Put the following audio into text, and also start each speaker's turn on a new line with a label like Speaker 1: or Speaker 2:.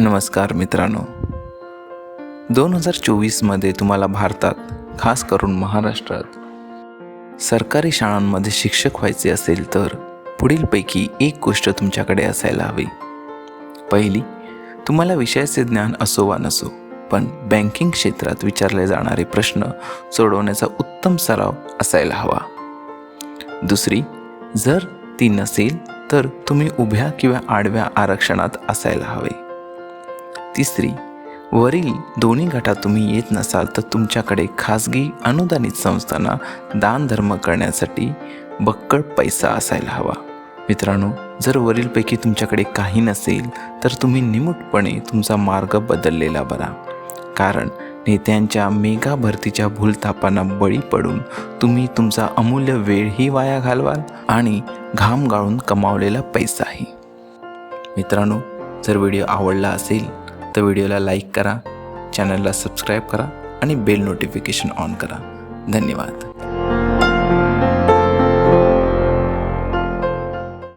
Speaker 1: नमस्कार मित्रांनो, 2024मध्ये तुम्हाला भारतात, खास करून महाराष्ट्रात सरकारी शाळांमध्ये शिक्षक व्हायचे असेल तर पुढीलपैकी एक गोष्ट तुमच्याकडे असायला हवी. पहिली, तुम्हाला विषयाचे ज्ञान असो वा नसो, पण बँकिंग क्षेत्रात विचारले जाणारे प्रश्न सोडवण्याचा उत्तम सराव असायला हवा. दुसरी, जर ती नसेल तर तुम्ही उभ्या किंवा आडव्या आरक्षणात असायला हवे. तिसरी, वरील दोन्ही गटात तुम्ही येत नसाल तर तुमच्याकडे खाजगी अनुदानित संस्थांना दानधर्म करण्यासाठी बक्कळ पैसा असायला हवा. मित्रांनो, जर वरीलपैकी तुमच्याकडे काही नसेल तर तुम्ही निमूटपणे तुमचा मार्ग बदललेला बरा. कारण नेत्यांच्या मेगा भरतीच्या भूलथापांना बळी पडून तुम्ही तुमचा अमूल्य वेळही वाया घालवाल आणि घाम गाळून कमावलेला पैसाही. मित्रांनो, जर व्हिडिओ आवडला असेल तर व्हिडिओला लाईक करा, चॅनलला सबस्क्राईब करा आणि बेल नोटिफिकेशन ऑन करा. धन्यवाद.